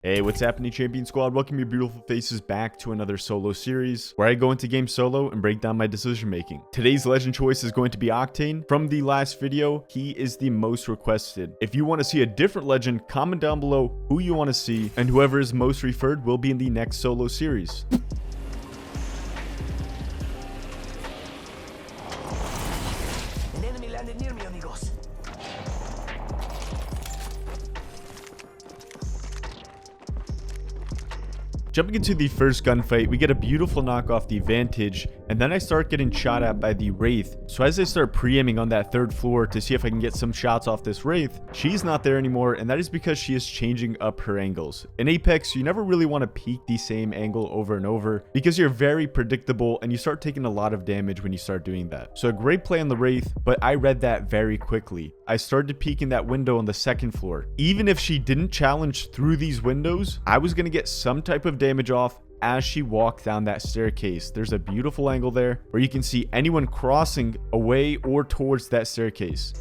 Hey, what's happening, Champion Squad? Welcome your beautiful faces back to another solo series where I go into game solo and break down my decision making. Today's legend choice is going to be Octane. From the last video, he is the most requested. If you want to see a different legend, comment down below who you want to see, and whoever is most referred will be in the next solo series. An enemy landed near me, amigos. Jumping into the first gunfight, we get a beautiful knock off the Vantage, and then I start getting shot at by the Wraith. So as I start pre-aiming on that third floor to see if I can get some shots off this Wraith, she's not there anymore, and that is because she is changing up her angles. In Apex, you never really want to peek the same angle over and over because you're very predictable and you start taking a lot of damage when you start doing that. So a great play on the Wraith, but I read that very quickly. I started peeking that window on the second floor. Even if she didn't challenge through these windows, I was going to get some type of damage off as she walked down that staircase. There's a beautiful angle there where you can see anyone crossing away or towards that staircase.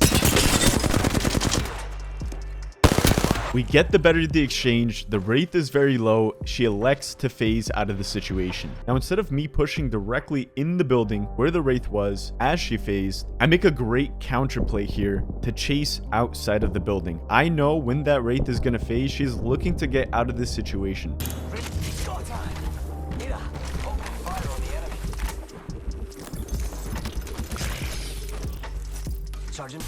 We get the better of the exchange. The Wraith is very low. She elects to phase out of the situation. Now, instead of me pushing directly in the building where the Wraith was as she phased, I make a great counterplay here to chase outside of the building. I know when that Wraith is going to phase, she's looking to get out of this situation. Sergeant.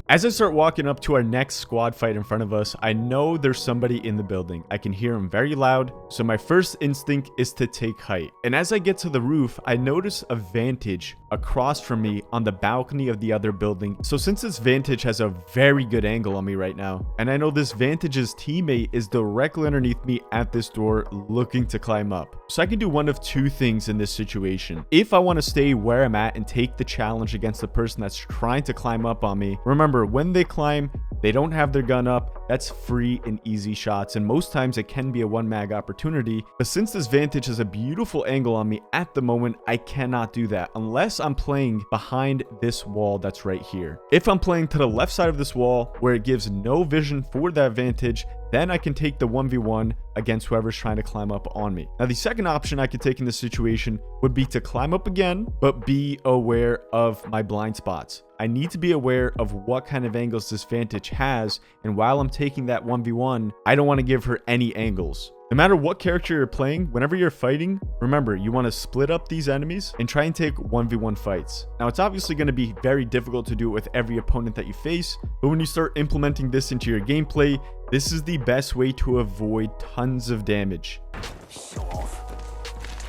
As I start walking up to our next squad fight in front of us, I know there's somebody in the building. I can hear him very loud, so my first instinct is to take height. And as I get to the roof, I notice a Vantage across from me on the balcony of the other building. So since this Vantage has a very good angle on me right now, and I know this Vantage's teammate is directly underneath me at this door looking to climb up. So I can do one of two things in this situation. If I want to stay where I'm at and take the challenge against the person that's trying to climb up on me, remember, when they climb, they don't have their gun up. That's free and easy shots, and most times it can be a one mag opportunity. But since this Vantage has a beautiful angle on me at the moment, I cannot do that unless I'm playing behind this wall that's right here. If I'm playing to the left side of this wall where it gives no vision for that Vantage, then I can take the 1v1 against whoever's trying to climb up on me. Now, the second option I could take in this situation would be to climb up again, but be aware of my blind spots. I need to be aware of what kind of angles this Vantage has, and while I'm taking that 1v1, I don't want to give her any angles. No matter what character you're playing, whenever you're fighting, remember, you want to split up these enemies and try and take 1v1 fights. Now, it's obviously going to be very difficult to do it with every opponent that you face, but when you start implementing this into your gameplay, this is the best way to avoid tons of damage. Show off.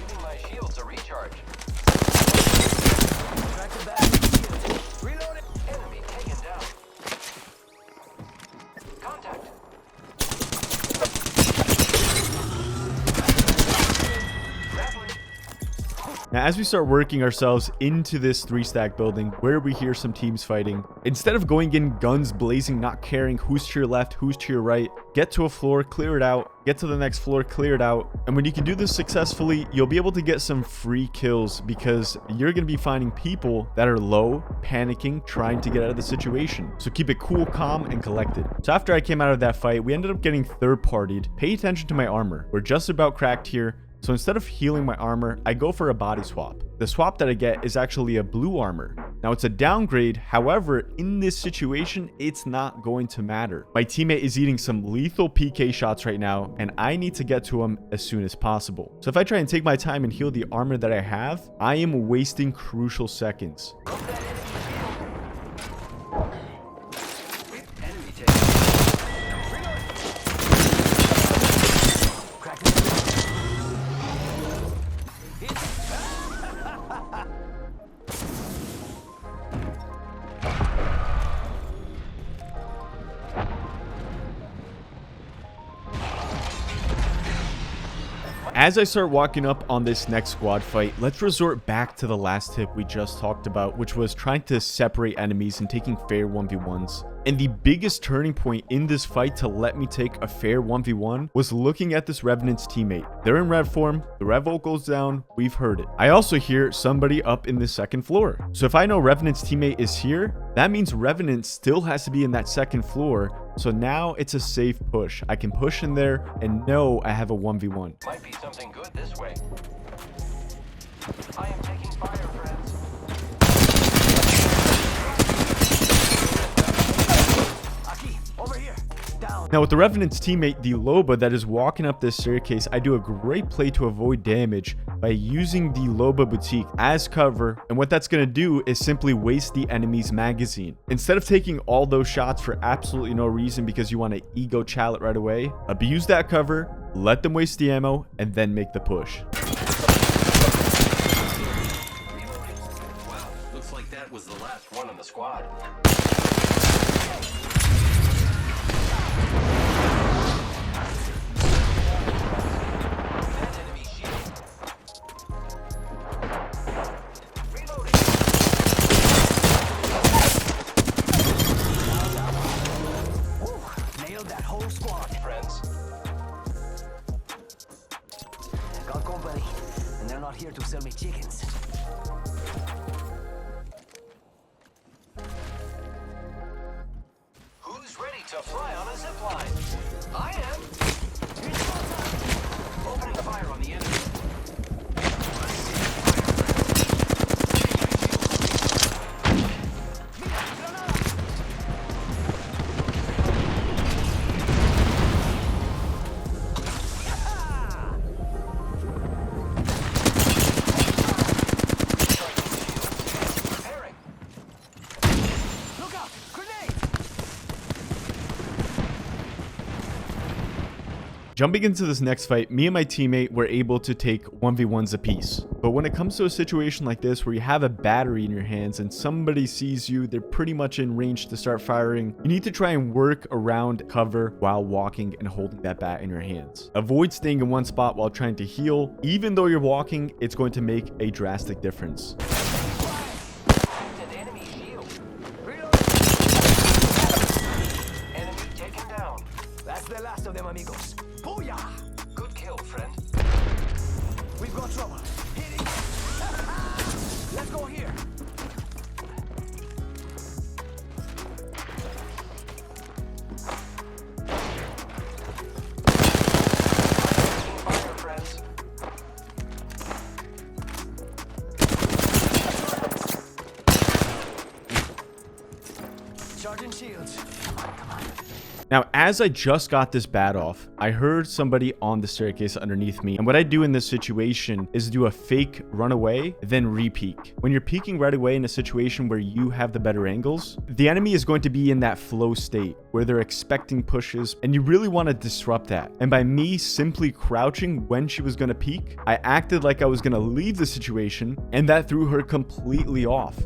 Giving my shields a recharge. Track the back. Reload it. Enemy taken down. Contact. Now, as we start working ourselves into this 3-stack building where we hear some teams fighting, instead of going in guns blazing, not caring who's to your left, who's to your right, get to a floor, clear it out, get to the next floor, clear it out. And when you can do this successfully, you'll be able to get some free kills because you're going to be finding people that are low, panicking, trying to get out of the situation. So keep it cool, calm, and collected. So after I came out of that fight, we ended up getting third-partied. Pay attention to my armor. We're just about cracked here. So instead of healing my armor, I go for a body swap. The swap that I get is actually a blue armor. Now, it's a downgrade. However, in this situation, it's not going to matter. My teammate is eating some lethal PK shots right now, and I need to get to him as soon as possible. So if I try and take my time and heal the armor that I have, I am wasting crucial seconds. Enemy taken. Crack the As I start walking up on this next squad fight, let's resort back to the last tip we just talked about, which was trying to separate enemies and taking fair 1v1s. And the biggest turning point in this fight to let me take a fair 1v1 was looking at this Revenant's teammate. They're in red form, the red volt goes down, we've heard it. I also hear somebody up in the second floor. So if I know Revenant's teammate is here, that means Revenant still has to be in that second floor. So now it's a safe push. I can push in there and know I have a 1v1. Might be something good this way. I am taking fire, friends. Aquí, over here. Down. Now with the Revenant's teammate, the Loba that is walking up this staircase, I do a great play to avoid damage by using the Loba boutique as cover, and what that's going to do is simply waste the enemy's magazine. Instead of taking all those shots for absolutely no reason because you want to ego chal it right away, abuse that cover, let them waste the ammo, and then make the push. Well, looks like that was the last one in the squad. That enemy shield. Reloading. Ooh, nailed that whole squad. Friends. Got company, and they're not here to sell me chickens. Who's ready to fly on a zip line? I am. Opening fire on the enemy. Repairing. Look out! Grenade! Jumping into this next fight, me and my teammate were able to take 1v1s apiece. But when it comes to a situation like this where you have a battery in your hands and somebody sees you, they're pretty much in range to start firing, you need to try and work around cover while walking and holding that bat in your hands. Avoid staying in one spot while trying to heal. Even though you're walking, it's going to make a drastic difference. An enemy shield. Reload! Enemy taken down. That's the last of them, amigos. Booyah! Good kill, friend. We've got trouble. Hitting. Let's go here. Taking fire, friends. Charging shields. Come on, come on. Now, as I just got this bat off, I heard somebody on the staircase underneath me. And what I do in this situation is do a fake runaway, then re-peek. When you're peeking right away in a situation where you have the better angles, the enemy is going to be in that flow state where they're expecting pushes, and you really want to disrupt that. And by me simply crouching when she was going to peek, I acted like I was going to leave the situation, and that threw her completely off.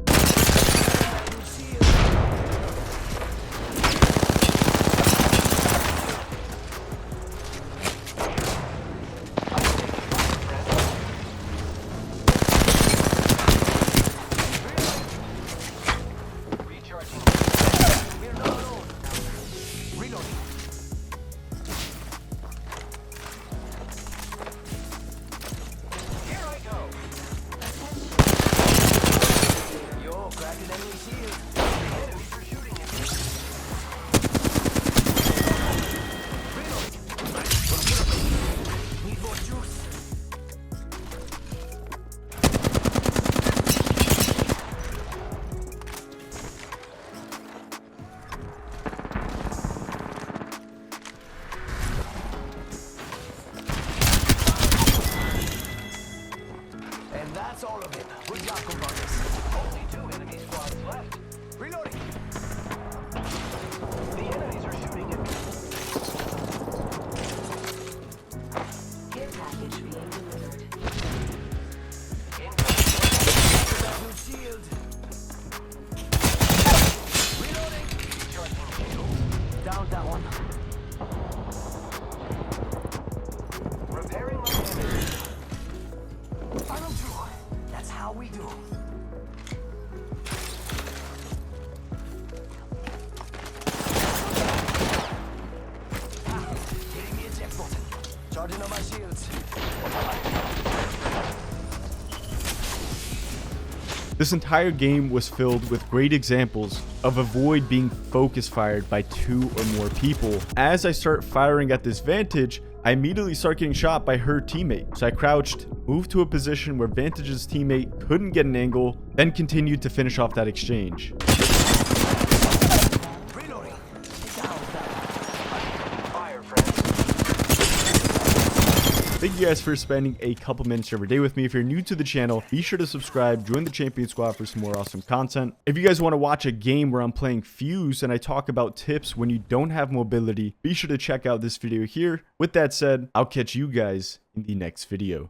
Recharging. We're not alone. Reloading. Here I go. Yo, cracked an enemy shield. Enemies are shooting at me. Reload. Need more juice. And that's all of it. Good job, compadres. Only 2 enemy squads left. Reloading. The enemies are shooting at me. Care package being delivered. New shield. Reloading. Recharging shield. Down that one. Repairing my damage. Final 2. That's how we do. This entire game was filled with great examples of avoid being focus fired by 2 or more people. As I start firing at this Vantage, I immediately start getting shot by her teammate. So I crouched, moved to a position where Vantage's teammate couldn't get an angle, then continued to finish off that exchange. Reloading. Fire, friends. Thank you guys for spending a couple minutes every day with me. If you're new to the channel, be sure to subscribe, join the Champion Squad for some more awesome content. If you guys want to watch a game where I'm playing Fuse and I talk about tips when you don't have mobility, be sure to check out this video here. With that said, I'll catch you guys in the next video.